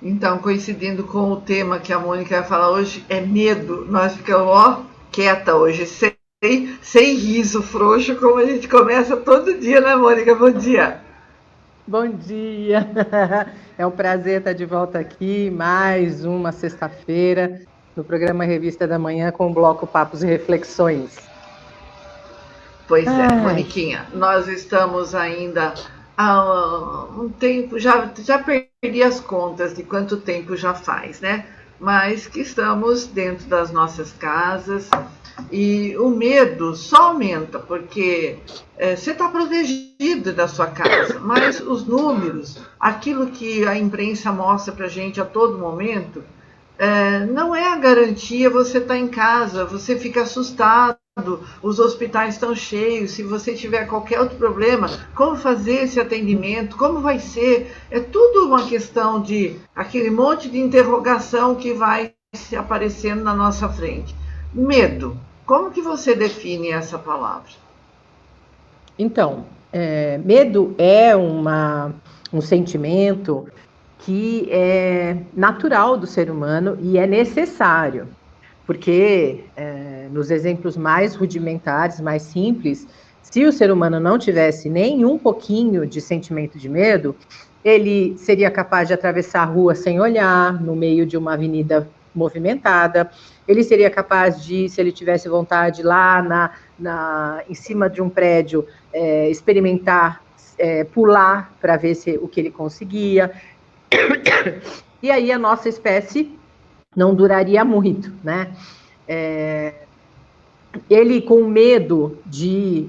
Então, coincidindo com o tema que a Mônica vai falar hoje, é medo. Nós ficamos, ó, quieta hoje, sem riso frouxo, como a gente começa todo dia, né, Mônica? Bom dia. Bom dia! É um prazer estar de volta aqui, mais uma sexta-feira, no programa Revista da Manhã, com o bloco Papos e Reflexões. Pois é, Ai, Moniquinha, nós estamos ainda há um tempo, já perdi as contas de quanto tempo já faz, né? Mas que estamos dentro das nossas casas e o medo só aumenta, porque você está protegido da sua casa, mas os números, aquilo que a imprensa mostra para a gente a todo momento, não é a garantia você estar em casa, você fica assustado, os hospitais estão cheios, se você tiver qualquer outro problema, como fazer esse atendimento, como vai ser, é tudo uma questão de aquele monte de interrogação que vai se aparecendo na nossa frente. Medo, como que você define essa palavra? então, medo é um sentimento que é natural do ser humano e é necessário, porque nos exemplos mais rudimentares, mais simples, se o ser humano não tivesse nem um pouquinho de sentimento de medo, ele seria capaz de atravessar a rua sem olhar, no meio de uma avenida movimentada, ele seria capaz de, se ele tivesse vontade, lá em cima de um prédio, experimentar pular para ver o que ele conseguia. E aí a nossa espécie não duraria muito, né? Ele com medo de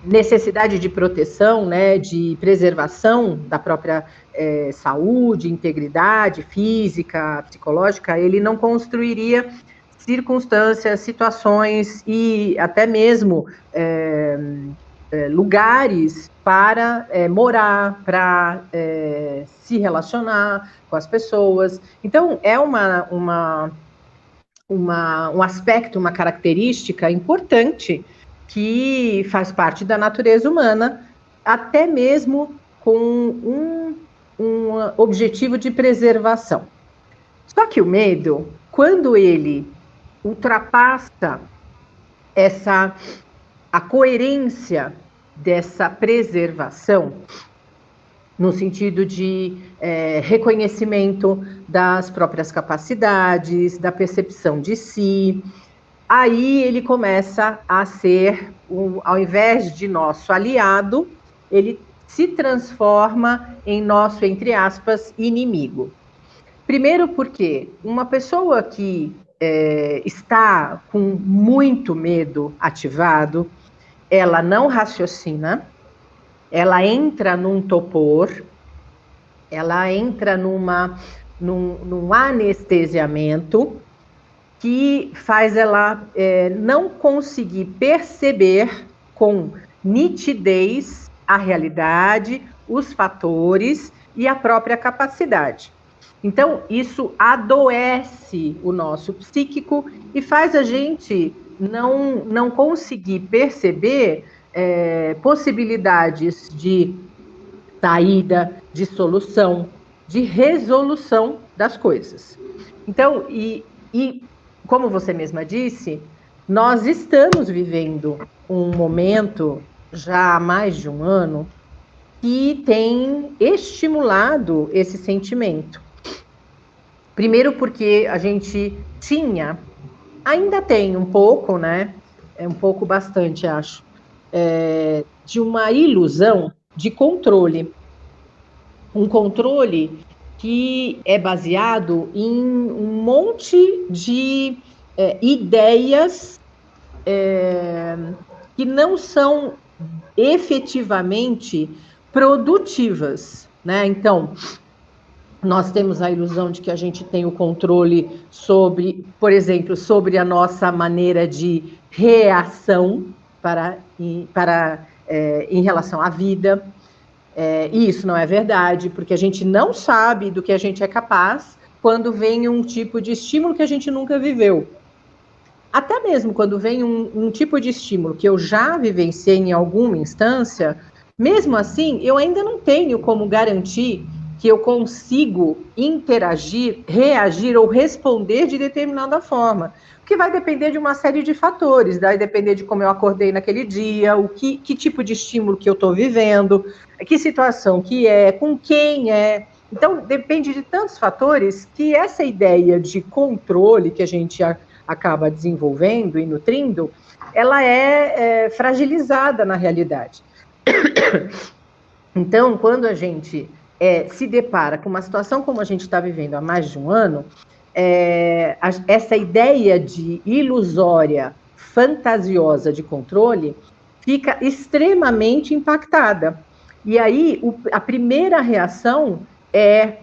necessidade de proteção, né, de preservação da própria saúde, integridade física, psicológica, ele não construiria circunstâncias, situações e até mesmo lugares para morar, para se relacionar com as pessoas. Então, é um aspecto, uma característica importante que faz parte da natureza humana, até mesmo com um objetivo de preservação. Só que o medo, quando ele ultrapassa a coerência dessa preservação, no sentido de reconhecimento das próprias capacidades, da percepção de si, aí ele começa a ser, ao invés de nosso aliado, ele se transforma em nosso, entre aspas, inimigo. Primeiro porque uma pessoa que está com muito medo ativado, ela não raciocina, ela entra num topor, ela entra num anestesiamento que faz ela não conseguir perceber com nitidez a realidade, os fatores e a própria capacidade. Então, isso adoece o nosso psíquico e faz a gente não conseguir perceber possibilidades de saída, de solução, de resolução das coisas. Então, como você mesma disse, nós estamos vivendo um momento, já há mais de um ano, que tem estimulado esse sentimento. Primeiro porque a gente tinha, ainda tem um pouco, né? Um pouco bastante, acho, de uma ilusão de controle. Um controle que é baseado em um monte de ideias que não são efetivamente produtivas, né? Então, nós temos a ilusão de que a gente tem o controle sobre, por exemplo, sobre a nossa maneira de reação em relação à vida. E isso não é verdade, porque a gente não sabe do que a gente é capaz quando vem um tipo de estímulo que a gente nunca viveu. Até mesmo quando vem um tipo de estímulo que eu já vivenciei em alguma instância, Mesmo assim, eu ainda não tenho como garantir que eu consigo interagir, reagir ou responder de determinada forma, porque vai depender de uma série de fatores, vai depender de como eu acordei naquele dia, que tipo de estímulo que eu estou vivendo, que situação que é, com quem é. Então, depende de tantos fatores que essa ideia de controle que a gente acaba desenvolvendo e nutrindo, ela é fragilizada na realidade. Então, quando a gente se depara com uma situação como a gente está vivendo há mais de um ano, essa ideia de ilusória, fantasiosa de controle fica extremamente impactada. E aí, a primeira reação é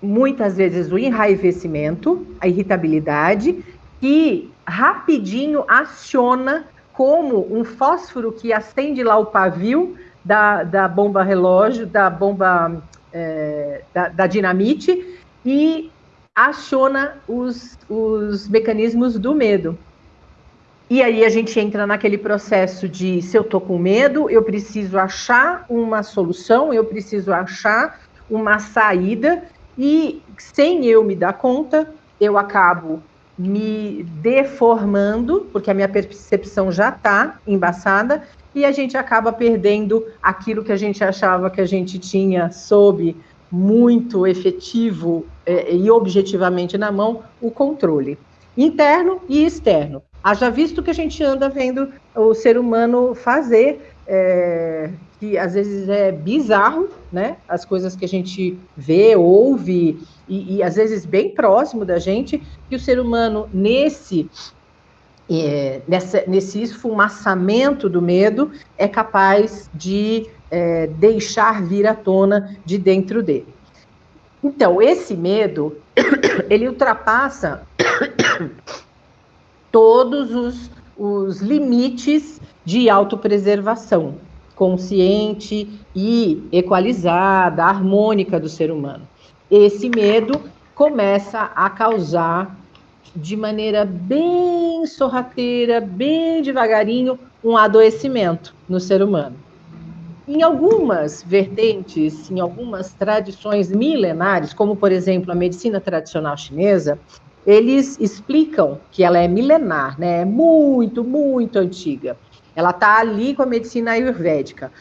muitas vezes o enraivecimento, a irritabilidade, que rapidinho aciona como um fósforo que acende lá o pavio da bomba relógio, da bomba da dinamite, e aciona os mecanismos do medo. E aí a gente entra naquele processo de, se eu estou com medo, eu preciso achar uma solução, eu preciso achar uma saída, e sem eu me dar conta, eu acabo me deformando, porque a minha percepção já está embaçada, e a gente acaba perdendo aquilo que a gente achava que a gente tinha sob muito efetivo e objetivamente na mão, o controle interno e externo. Haja visto que a gente anda vendo o ser humano fazer, que às vezes é bizarro, né? As coisas que a gente vê, ouve, e às vezes bem próximo da gente, que o ser humano, nesse esfumaçamento do medo, é capaz de deixar vir à tona de dentro dele. Então, esse medo, ele ultrapassa todos os limites de autopreservação consciente e equalizada, harmônica do ser humano. Esse medo começa a causar, de maneira bem sorrateira, bem devagarinho, um adoecimento no ser humano. Em algumas vertentes, em algumas tradições milenares, como, por exemplo, a medicina tradicional chinesa, eles explicam que ela é milenar, né? É muito, muito antiga. Ela está ali com a medicina ayurvédica.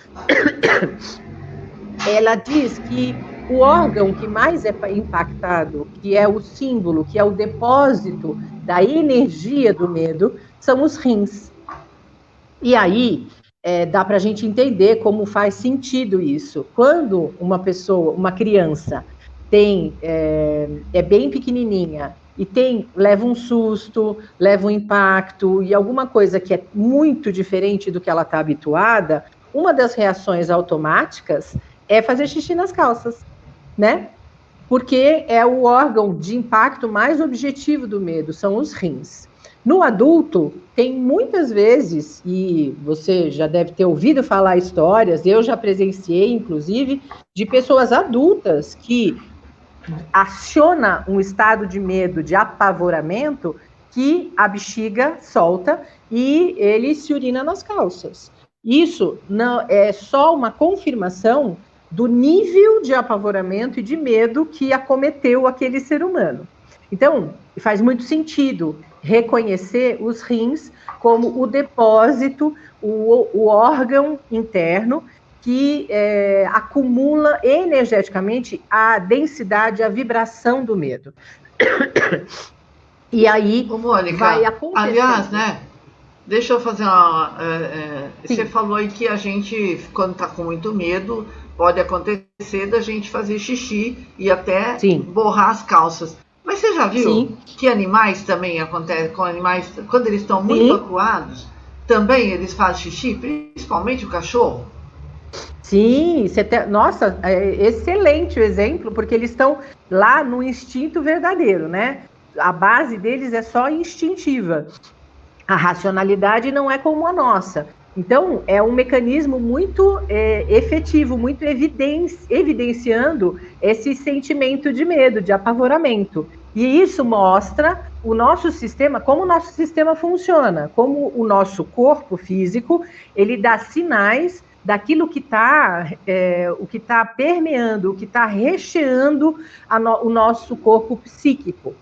Ela diz que o órgão que mais é impactado, que é o símbolo, que é o depósito da energia do medo, são os rins. E aí, dá para a gente entender como faz sentido isso. Quando uma pessoa, uma criança, é bem pequenininha e leva um susto, leva um impacto e alguma coisa que é muito diferente do que ela está habituada, uma das reações automáticas é fazer xixi nas calças, né? Porque é o órgão de impacto mais objetivo do medo, são os rins. No adulto, tem muitas vezes, e você já deve ter ouvido falar histórias, eu já presenciei, inclusive, de pessoas adultas que aciona um estado de medo, de apavoramento, que a bexiga solta e ele se urina nas calças. Isso não é só uma confirmação do nível de apavoramento e de medo que acometeu aquele ser humano. Então, faz muito sentido reconhecer os rins como o depósito, o órgão interno que acumula energeticamente a densidade, a vibração do medo. E aí, Mônica, vai acontecer. Aliás, né? Deixa eu fazer uma... você falou aí que a gente, quando está com muito medo, pode acontecer da gente fazer xixi e até borrar as calças. Mas você já viu que animais também acontecem com animais, quando eles estão muito acuados, também eles fazem xixi, principalmente o cachorro? Sim, nossa, excelente o exemplo, porque eles estão lá no instinto verdadeiro, né? A base deles é só instintiva. A racionalidade não é como a nossa. Então, é um mecanismo muito efetivo, muito evidenciando esse sentimento de medo, de apavoramento. E isso mostra o nosso sistema, como o nosso sistema funciona, como o nosso corpo físico, ele dá sinais daquilo que está o que está permeando, o que está recheando o nosso corpo psíquico.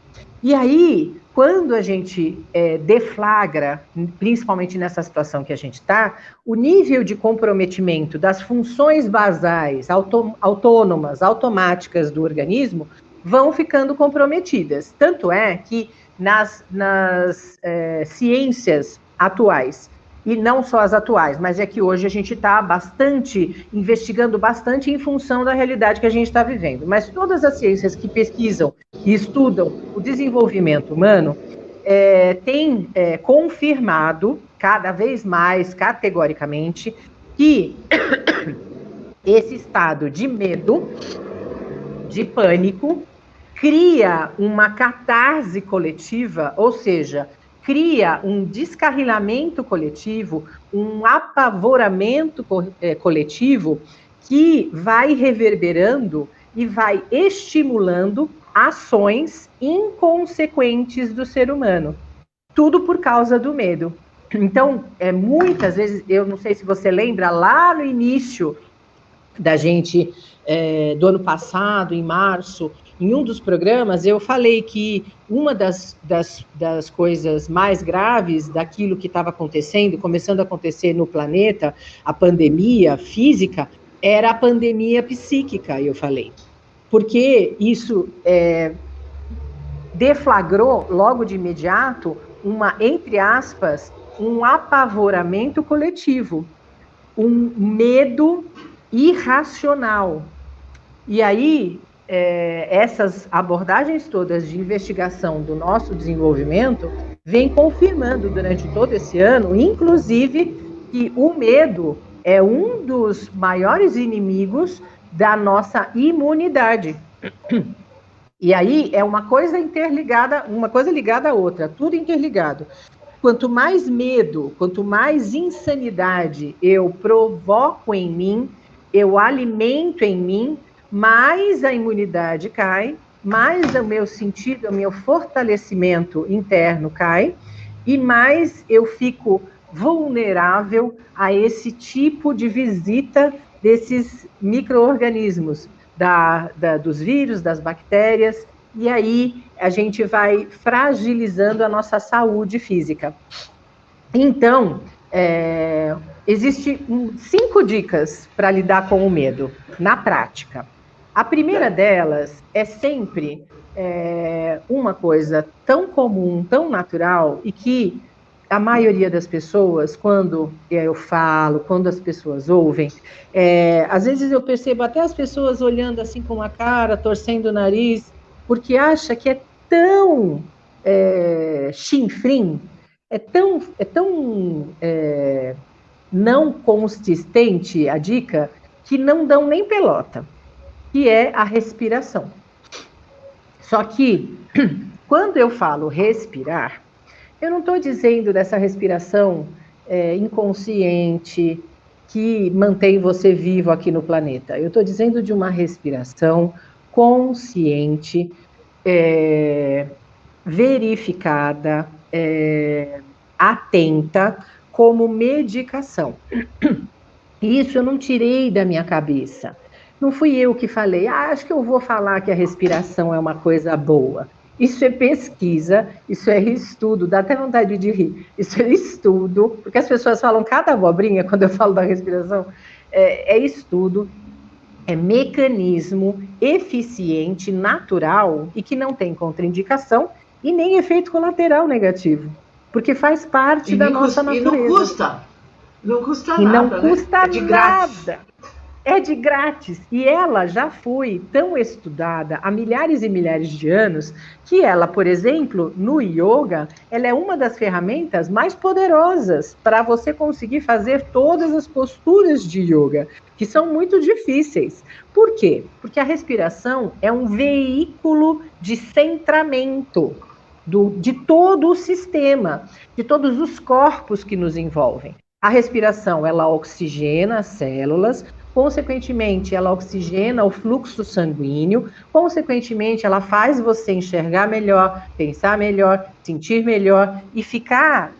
E aí, quando a gente deflagra, principalmente nessa situação que a gente está, o nível de comprometimento das funções basais, autônomas, automáticas do organismo, vão ficando comprometidas. Tanto é que nas ciências atuais, e não só as atuais, mas é que hoje a gente está investigando bastante em função da realidade que a gente está vivendo. Mas todas as ciências que pesquisam e estudam o desenvolvimento humano têm confirmado, cada vez mais categoricamente, que esse estado de medo, de pânico, cria uma catarse coletiva, ou seja, cria um descarrilamento coletivo, um apavoramento coletivo que vai reverberando e vai estimulando ações inconsequentes do ser humano. Tudo por causa do medo. Então, muitas vezes, eu não sei se você lembra, lá no início da gente, do ano passado, em março, em um dos programas, eu falei que uma das coisas mais graves daquilo que estava acontecendo, começando a acontecer no planeta, a pandemia física, era a pandemia psíquica, eu falei. Porque isso deflagrou, logo de imediato, entre aspas, um apavoramento coletivo, um medo irracional. E aí, essas abordagens todas de investigação do nosso desenvolvimento vem confirmando durante todo esse ano, inclusive, que o medo é um dos maiores inimigos da nossa imunidade. E aí é uma coisa interligada, uma coisa ligada à outra, tudo interligado. Quanto mais medo, quanto mais insanidade eu provoco em mim, eu alimento em mim, mais a imunidade cai, mais o meu sentido, o meu fortalecimento interno cai, e mais eu fico vulnerável a esse tipo de visita desses micro-organismos, dos vírus, das bactérias, e aí a gente vai fragilizando a nossa saúde física. Então, existem 5 dicas para lidar com o medo, na prática. A primeira delas é sempre uma coisa tão comum, tão natural, e que a maioria das pessoas, quando eu falo, quando as pessoas ouvem, às vezes eu percebo até as pessoas olhando assim com a cara, torcendo o nariz, porque acha que é tão chinfrim, é tão não consistente a dica, que não dão nem pelota, que é a respiração. Só que, quando eu falo respirar, eu não estou dizendo dessa respiração inconsciente que mantém você vivo aqui no planeta. Eu estou dizendo de uma respiração consciente, verificada, atenta, como medicação. Isso eu não tirei da minha cabeça. Não fui eu que falei, acho que eu vou falar que a respiração é uma coisa boa. Isso é pesquisa, isso é estudo, dá até vontade de rir. Isso é estudo, porque as pessoas falam cada abobrinha quando eu falo da respiração. É estudo, é mecanismo eficiente, natural, e que não tem contraindicação e nem efeito colateral negativo, porque faz parte da nossa natureza. E não custa nada. E não custa né? É de grátis. nada. É de grátis. E ela já foi tão estudada há milhares e milhares de anos que ela, por exemplo, no yoga, ela é uma das ferramentas mais poderosas para você conseguir fazer todas as posturas de yoga, que são muito difíceis. Por quê? Porque a respiração é um veículo de centramento de todo o sistema, de todos os corpos que nos envolvem. A respiração, ela oxigena as células, consequentemente, ela oxigena o fluxo sanguíneo, consequentemente, ela faz você enxergar melhor, pensar melhor, sentir melhor e ficar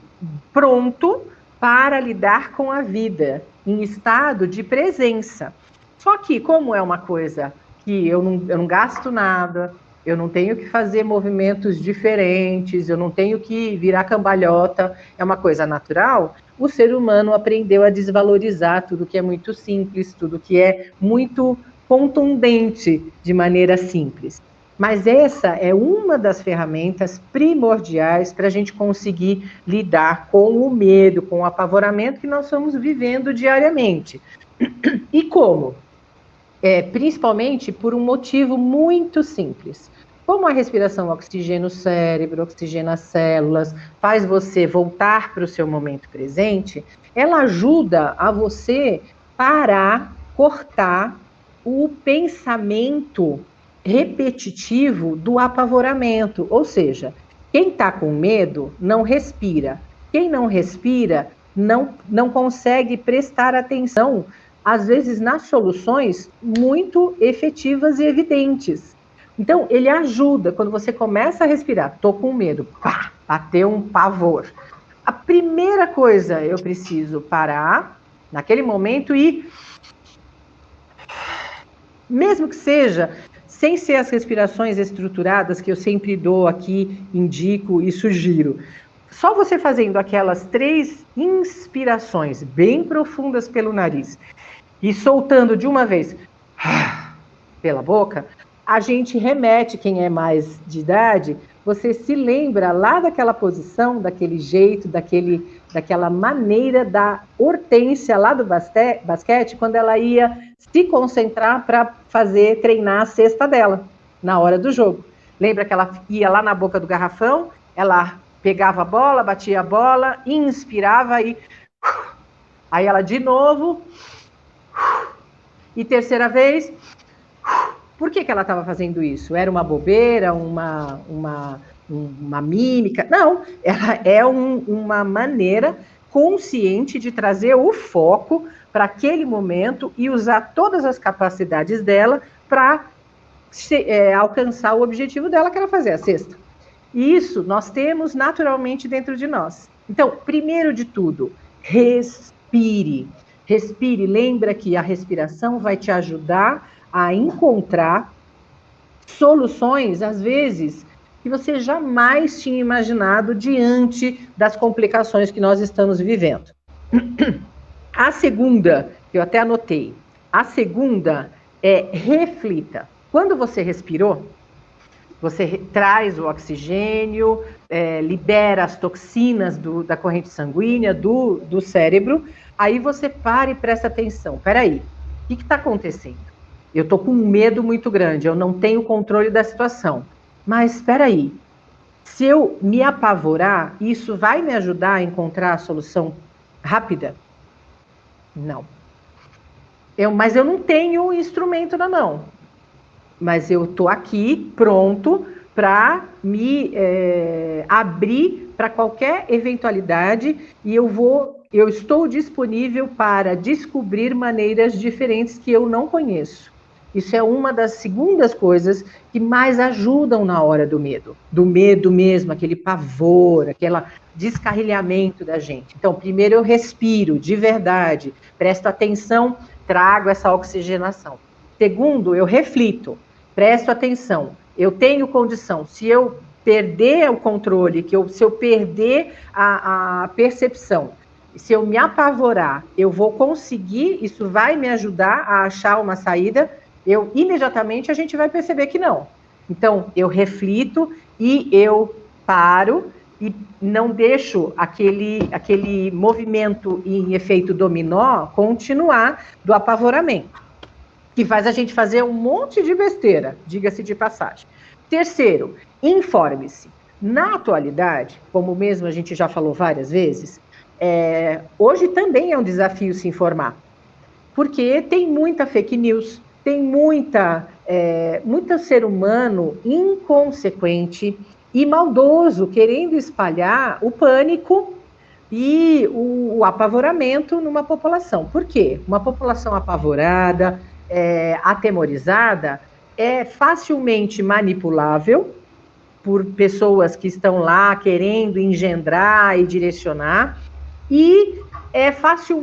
pronto para lidar com a vida, em estado de presença. Só que, como é uma coisa que eu não gasto nada, eu não tenho que fazer movimentos diferentes, eu não tenho que virar cambalhota, é uma coisa natural, o ser humano aprendeu a desvalorizar tudo que é muito simples, tudo que é muito contundente de maneira simples. Mas essa é uma das ferramentas primordiais para a gente conseguir lidar com o medo, com o apavoramento que nós estamos vivendo diariamente. E como? Principalmente por um motivo muito simples. Como a respiração oxigena o cérebro, oxigena as células, faz você voltar para o seu momento presente, ela ajuda a você parar, cortar o pensamento repetitivo do apavoramento. Ou seja, quem está com medo não respira. Quem não respira não consegue prestar atenção às vezes nas soluções muito efetivas e evidentes. Então, ele ajuda, quando você começa a respirar, tô com medo, pá, bateu um pavor. A primeira coisa, eu preciso parar, naquele momento, e mesmo que seja, sem ser as respirações estruturadas que eu sempre dou aqui, indico e sugiro, só você fazendo aquelas 3 inspirações bem profundas pelo nariz, e soltando de uma vez pela boca, a gente remete, quem é mais de idade, você se lembra lá daquela posição, daquele jeito, daquela maneira da Hortência lá do basquete, quando ela ia se concentrar para treinar a cesta dela, na hora do jogo. Lembra que ela ia lá na boca do garrafão, ela pegava a bola, batia a bola, inspirava e aí ela de novo. E terceira vez, por que ela estava fazendo isso? Era uma bobeira, uma mímica? Não, ela é uma maneira consciente de trazer o foco para aquele momento e usar todas as capacidades dela para alcançar o objetivo dela, que era fazer a cesta. E isso nós temos naturalmente dentro de nós. Então, primeiro de tudo, respire. Respire, lembra que a respiração vai te ajudar a encontrar soluções, às vezes, que você jamais tinha imaginado diante das complicações que nós estamos vivendo. A segunda, eu até anotei, a segunda é reflita. Quando você respirou, você traz o oxigênio, libera as toxinas da corrente sanguínea, do cérebro, aí você para e presta atenção. Peraí, o que está acontecendo? Eu estou com um medo muito grande, eu não tenho controle da situação. Mas espera aí, se eu me apavorar, isso vai me ajudar a encontrar a solução rápida? Não. Mas eu não tenho instrumento na mão. Mas eu estou aqui pronto para me abrir para qualquer eventualidade e eu estou disponível para descobrir maneiras diferentes que eu não conheço. Isso é uma das segundas coisas que mais ajudam na hora do medo mesmo, aquele pavor, aquele descarrilhamento da gente. Então, primeiro eu respiro de verdade, presto atenção, trago essa oxigenação. Segundo, eu reflito, presto atenção, eu tenho condição, se eu perder o controle, se eu perder a percepção, se eu me apavorar, eu vou conseguir, isso vai me ajudar a achar uma saída, imediatamente a gente vai perceber que não. Então, eu reflito e eu paro e não deixo aquele movimento em efeito dominó continuar do apavoramento, que faz a gente fazer um monte de besteira, diga-se de passagem. Terceiro, informe-se. Na atualidade, como mesmo a gente já falou várias vezes, hoje também é um desafio se informar, porque tem muita fake news, tem muito ser humano inconsequente e maldoso querendo espalhar o pânico e o apavoramento numa população. Por quê? Uma população apavorada, atemorizada, é facilmente manipulável por pessoas que estão lá querendo engendrar e direcionar, e é fácil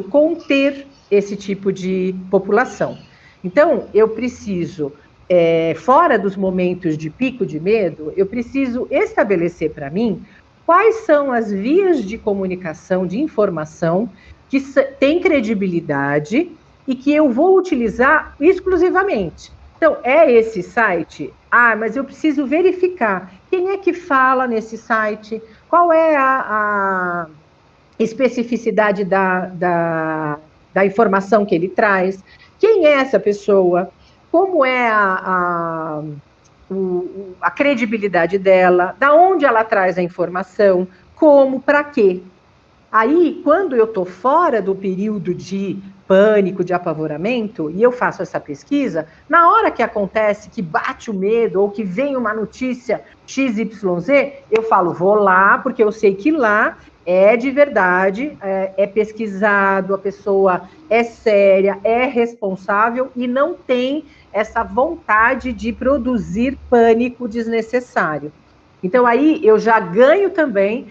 conter esse tipo de população. Então, eu preciso, fora dos momentos de pico de medo, eu preciso estabelecer para mim quais são as vias de comunicação, de informação, que têm credibilidade e que eu vou utilizar exclusivamente. Então, é esse site? Mas eu preciso verificar quem é que fala nesse site, qual é a especificidade da informação que ele traz, quem é essa pessoa, como é a credibilidade dela, da onde ela traz a informação, como, para quê. Aí, quando eu estou fora do período de pânico, de apavoramento, e eu faço essa pesquisa, na hora que acontece, que bate o medo, ou que vem uma notícia XYZ, eu falo, vou lá, porque eu sei que lá é de verdade, é pesquisado, a pessoa é séria, é responsável e não tem essa vontade de produzir pânico desnecessário. Então, aí eu já ganho também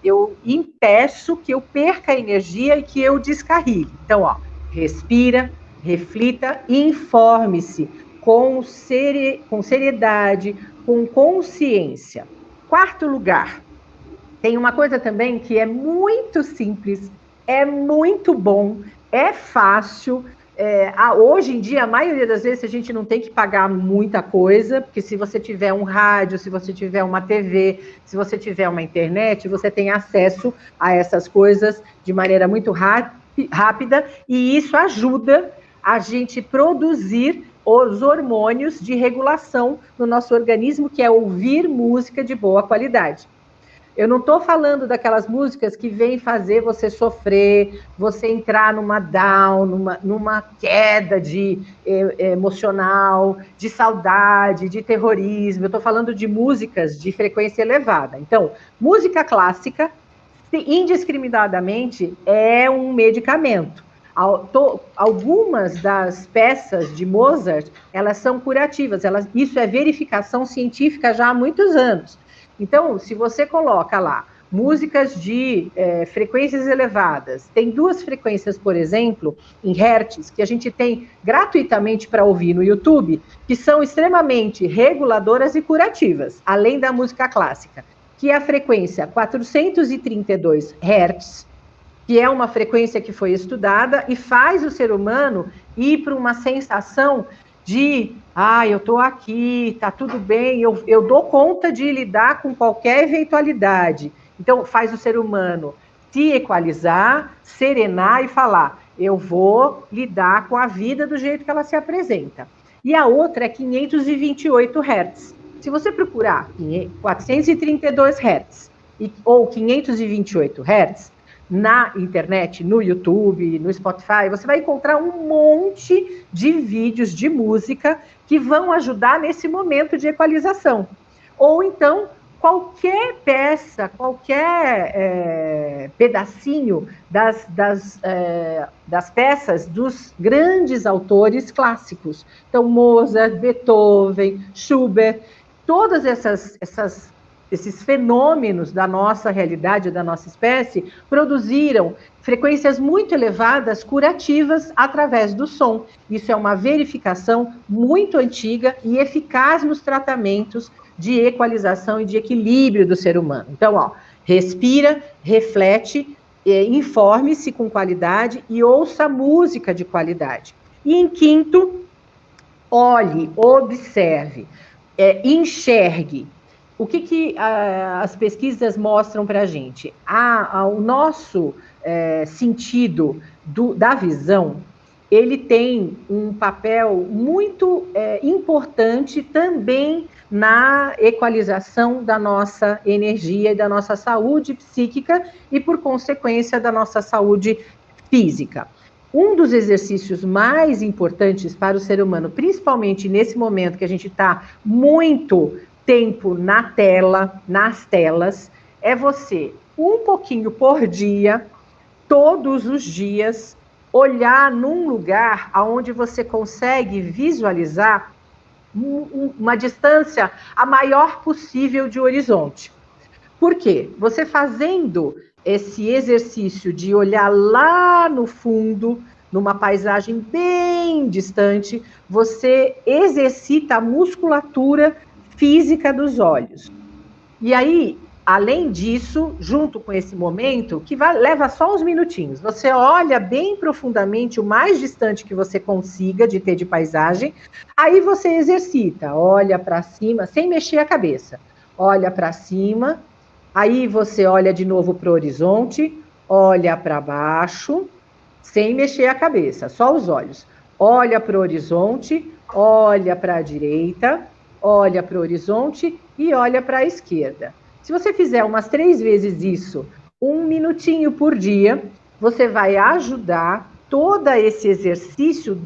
eu impeço que eu perca a energia e que eu descarregue. Então, respira, reflita e informe-se com seriedade, com consciência. Quarto lugar, tem uma coisa também que é muito simples, é muito bom, é fácil. Hoje em dia, a maioria das vezes, a gente não tem que pagar muita coisa, porque se você tiver um rádio, se você tiver uma TV, se você tiver uma internet, você tem acesso a essas coisas de maneira muito rápida, e isso ajuda a gente produzir os hormônios de regulação no nosso organismo, que é ouvir música de boa qualidade. Eu não estou falando daquelas músicas que vêm fazer você sofrer, você entrar numa down, numa queda emocional, de saudade, de terrorismo. Eu estou falando de músicas de frequência elevada. Então, música clássica, indiscriminadamente, é um medicamento. Algumas das peças de Mozart, elas são curativas. Isso é verificação científica já há muitos anos. Então, se você coloca lá músicas de frequências elevadas, tem 2 frequências, por exemplo, em hertz, que a gente tem gratuitamente para ouvir no YouTube, que são extremamente reguladoras e curativas, além da música clássica, que é a frequência 432 hertz, que é uma frequência que foi estudada e faz o ser humano ir para uma sensação de, eu estou aqui, está tudo bem, eu dou conta de lidar com qualquer eventualidade. Então, faz o ser humano se equalizar, serenar e falar, eu vou lidar com a vida do jeito que ela se apresenta. E a outra é 528 Hz. Se você procurar 432 Hz ou 528 Hz, na internet, no YouTube, no Spotify, você vai encontrar um monte de vídeos de música que vão ajudar nesse momento de equalização. Ou então, qualquer peça, qualquer pedacinho das peças dos grandes autores clássicos. Então, Mozart, Beethoven, Schubert, todas esses fenômenos da nossa realidade, da nossa espécie, produziram frequências muito elevadas, curativas, através do som. Isso é uma verificação muito antiga e eficaz nos tratamentos de equalização e de equilíbrio do ser humano. Então, respira, reflete, informe-se com qualidade e ouça música de qualidade. E em quinto, olhe, observe, enxergue. O que as pesquisas mostram para a gente? O nosso sentido da visão, ele tem um papel muito importante também na equalização da nossa energia e da nossa saúde psíquica e, por consequência, da nossa saúde física. Um dos exercícios mais importantes para o ser humano, principalmente nesse momento que a gente está muito tempo na tela, nas telas, é você, um pouquinho por dia, todos os dias, olhar num lugar onde você consegue visualizar uma distância a maior possível de horizonte. Por quê? Você fazendo esse exercício de olhar lá no fundo, numa paisagem bem distante, você exercita a musculatura física dos olhos. E aí, além disso, junto com esse momento, que leva só uns minutinhos, você olha bem profundamente o mais distante que você consiga de ter de paisagem, aí você exercita, olha para cima, sem mexer a cabeça, olha para cima, aí você olha de novo para o horizonte, olha para baixo, sem mexer a cabeça, só os olhos. Olha para o horizonte, olha para a direita, olha para o horizonte e olha para a esquerda. Se você fizer umas 3 vezes isso, 1 minutinho por dia, você vai ajudar todo esse exercício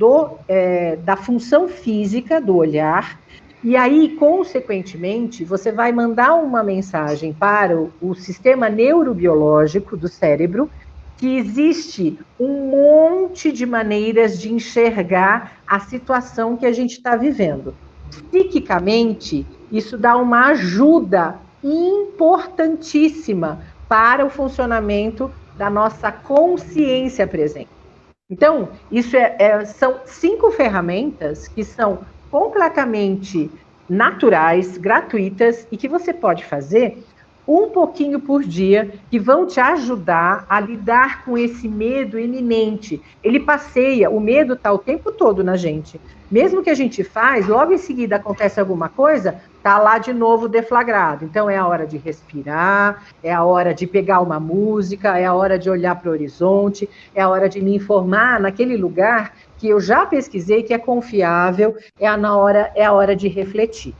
da função física do olhar. E aí, consequentemente, você vai mandar uma mensagem para o sistema neurobiológico do cérebro que existe um monte de maneiras de enxergar a situação que a gente está vivendo. Psiquicamente, isso dá uma ajuda importantíssima para o funcionamento da nossa consciência presente. Então, isso são 5 ferramentas que são completamente naturais, gratuitas e que você pode fazer um pouquinho por dia, que vão te ajudar a lidar com esse medo iminente. Ele passeia, o medo está o tempo todo na gente. Mesmo que a gente faz, logo em seguida acontece alguma coisa, está lá de novo deflagrado. Então é a hora de respirar, é a hora de pegar uma música, é a hora de olhar para o horizonte, é a hora de me informar naquele lugar que eu já pesquisei, que é confiável, é a hora de refletir.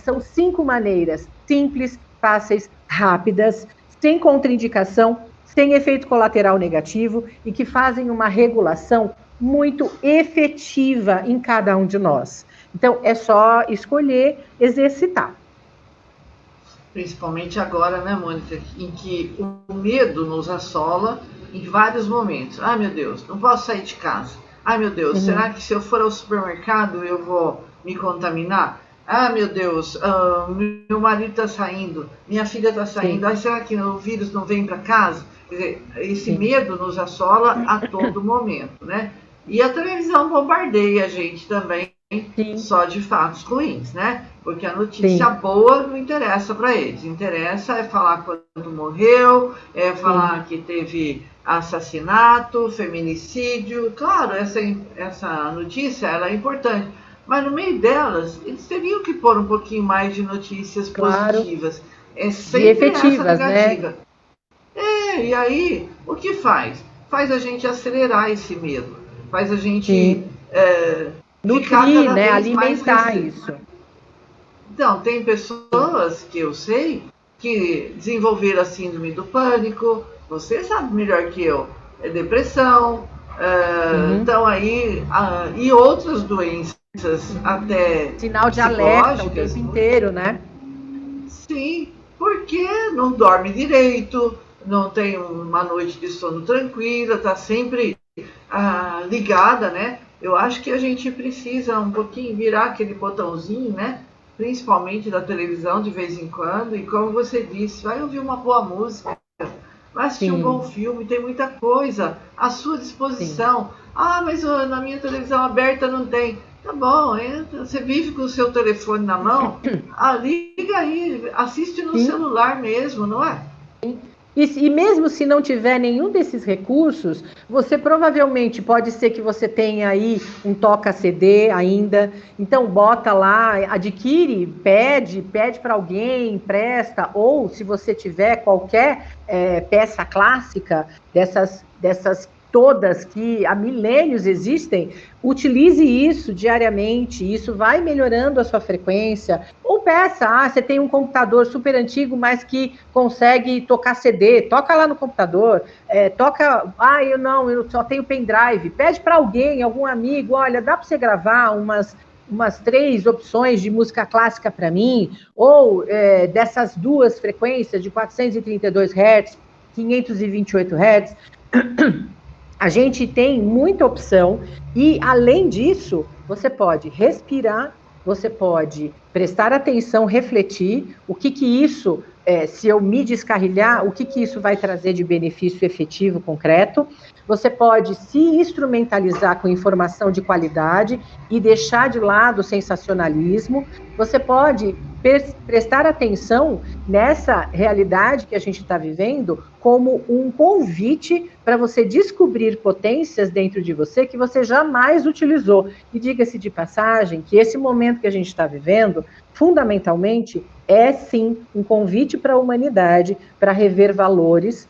São 5 maneiras simples, fáceis, rápidas, sem contraindicação, sem efeito colateral negativo e que fazem uma regulação muito efetiva em cada um de nós. Então, é só escolher exercitar. Principalmente agora, né, Mônica, em que o medo nos assola em vários momentos. Ai, meu Deus, não posso sair de casa. Ai, meu Deus, será que se eu for ao supermercado eu vou me contaminar? Ah, meu Deus, meu marido está saindo, minha filha está saindo, ai, será que o vírus não vem para casa? Quer dizer, esse medo nos assola a todo momento, né? E a televisão bombardeia a gente também só de fatos ruins, né? Porque a notícia boa não interessa para eles. Interessa é falar quando morreu, é falar que teve assassinato, feminicídio. Claro, essa notícia ela é importante. Mas no meio delas, eles teriam que pôr um pouquinho mais de notícias positivas. É sempre efetivas, essa negativa. Né? E aí, o que faz? Faz a gente acelerar esse medo. Faz a gente nutrir, né? Alimentar isso. Então, tem pessoas que eu sei que desenvolveram a síndrome do pânico. Você sabe melhor que eu. É depressão. Então aí, e outras doenças até sinal de alerta o tempo inteiro, né? Sim, porque não dorme direito, não tem uma noite de sono tranquila, está sempre ligada, né? Eu acho que a gente precisa um pouquinho virar aquele botãozinho, né? Principalmente da televisão de vez em quando, e como você disse, vai ouvir uma boa música, vai assistir um bom filme, tem muita coisa à sua disposição. Ah, mas na minha televisão aberta não tem. Tá bom, você vive com o seu telefone na mão, liga aí, assiste no celular mesmo, não é? E mesmo se não tiver nenhum desses recursos, você provavelmente pode ser que você tenha aí um toca-CD ainda. Então bota lá, adquire, pede para alguém, empresta, ou se você tiver qualquer peça clássica dessas todas que há milênios existem, utilize isso diariamente, isso vai melhorando a sua frequência. Ou peça, você tem um computador super antigo, mas que consegue tocar CD, toca lá no computador, eu só tenho pendrive, pede para alguém, algum amigo, olha, dá para você gravar umas umas 3 opções de música clássica para mim, ou dessas 2 frequências de 432 Hz, 528 Hz, a gente tem muita opção e, além disso, você pode respirar, você pode prestar atenção, refletir o que isso, se eu me descarrilhar, o que isso vai trazer de benefício efetivo, concreto. Você pode se instrumentalizar com informação de qualidade e deixar de lado o sensacionalismo. Você pode prestar atenção nessa realidade que a gente está vivendo como um convite para você descobrir potências dentro de você que você jamais utilizou. E diga-se de passagem que esse momento que a gente está vivendo, fundamentalmente, é sim um convite para a humanidade para rever valores,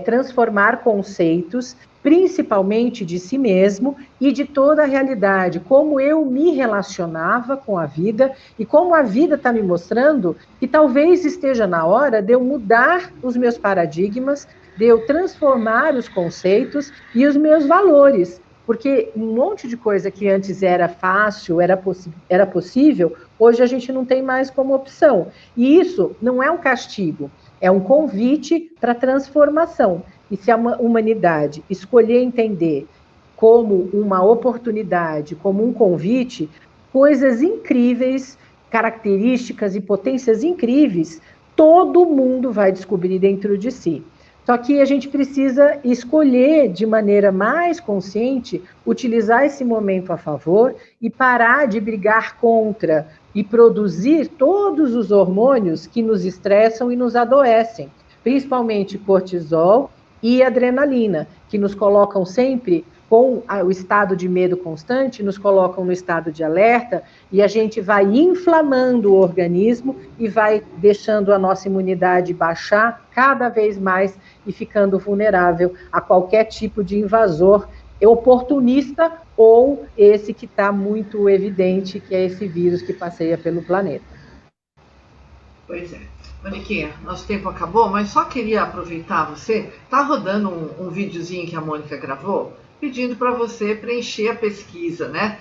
transformar conceitos, principalmente de si mesmo e de toda a realidade, como eu me relacionava com a vida e como a vida está me mostrando que talvez esteja na hora de eu mudar os meus paradigmas, de eu transformar os conceitos e os meus valores, porque um monte de coisa que antes era fácil, era possível, hoje a gente não tem mais como opção. E isso não é um castigo, é um convite para transformação. E se a humanidade escolher entender como uma oportunidade, como um convite, coisas incríveis, características e potências incríveis, todo mundo vai descobrir dentro de si. Só que a gente precisa escolher de maneira mais consciente, utilizar esse momento a favor e parar de brigar contra e produzir todos os hormônios que nos estressam e nos adoecem, principalmente cortisol e adrenalina, que nos colocam sempre com o estado de medo constante, nos colocam no estado de alerta, e a gente vai inflamando o organismo e vai deixando a nossa imunidade baixar cada vez mais e ficando vulnerável a qualquer tipo de invasor oportunista ou esse que está muito evidente, que é esse vírus que passeia pelo planeta. Pois é. Moniquinha, nosso tempo acabou, mas só queria aproveitar você. Tá rodando um videozinho que a Mônica gravou, pedindo para você preencher a pesquisa, né?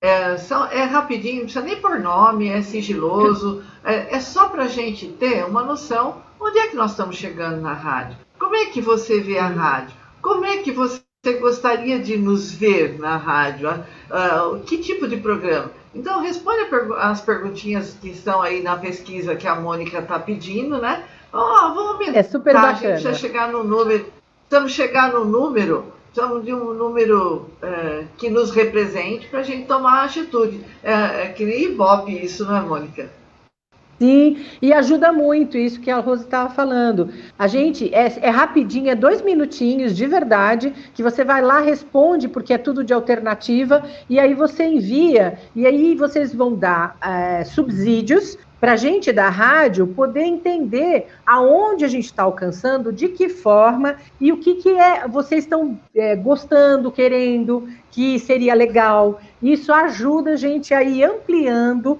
É rapidinho, não precisa nem por nome, é sigiloso, é só para a gente ter uma noção onde é que nós estamos chegando na rádio. Como é que você vê a rádio? Como é que você gostaria de nos ver na rádio? Que tipo de programa? Então, responde as perguntinhas que estão aí na pesquisa que a Mônica está pedindo, né? Vamos ver. É super bacana. A gente precisa chegar no número. Precisamos chegar no número, precisamos de um número que nos represente para a gente tomar atitude. Que nem Ibope isso, não é, Mônica? Sim, e ajuda muito isso que a Rose estava falando. A gente, é rapidinho, é 2 minutinhos de verdade, que você vai lá, responde, porque é tudo de alternativa, e aí você envia, e aí vocês vão dar subsídios para a gente da rádio poder entender aonde a gente está alcançando, de que forma, e o que vocês estão gostando, querendo, que seria legal. Isso ajuda a gente a ir ampliando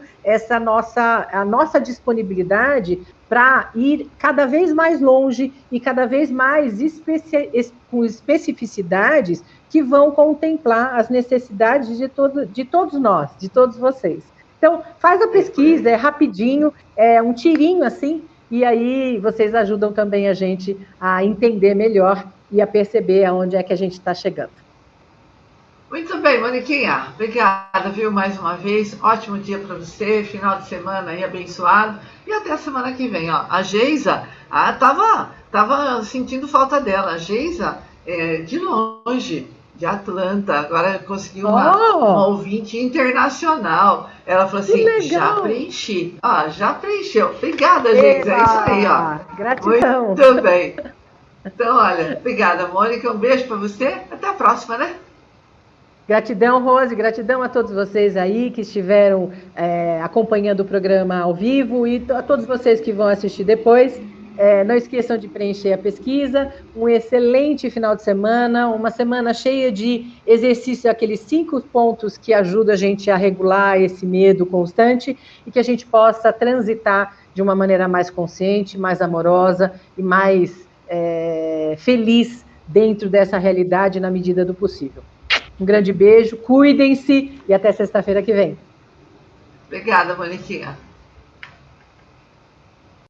a nossa disponibilidade para ir cada vez mais longe e cada vez mais com especificidades que vão contemplar as necessidades de todos nós, de todos vocês. Então, faz a pesquisa, é rapidinho, é um tirinho assim, e aí vocês ajudam também a gente a entender melhor e a perceber aonde é que a gente está chegando. Muito bem, Moniquinha, obrigada, viu, mais uma vez. Ótimo dia para você, final de semana aí abençoado. E até a semana que vem, ó. A Geisa, tava sentindo falta dela. A Geisa de longe, de Atlanta, agora conseguiu uma ouvinte internacional. Ela falou assim, já preenchi. Já preencheu. Obrigada, Geisa, é isso aí, ó. Gratidão. Muito bem. Então, olha, obrigada, Mônica, um beijo para você. Até a próxima, né? Gratidão, Rose, gratidão a todos vocês aí que estiveram acompanhando o programa ao vivo e a todos vocês que vão assistir depois. Não esqueçam de preencher a pesquisa. Um excelente final de semana, uma semana cheia de exercícios, aqueles 5 pontos que ajudam a gente a regular esse medo constante e que a gente possa transitar de uma maneira mais consciente, mais amorosa e mais feliz dentro dessa realidade na medida do possível. Um grande beijo, cuidem-se e até sexta-feira que vem. Obrigada, Moniquinha.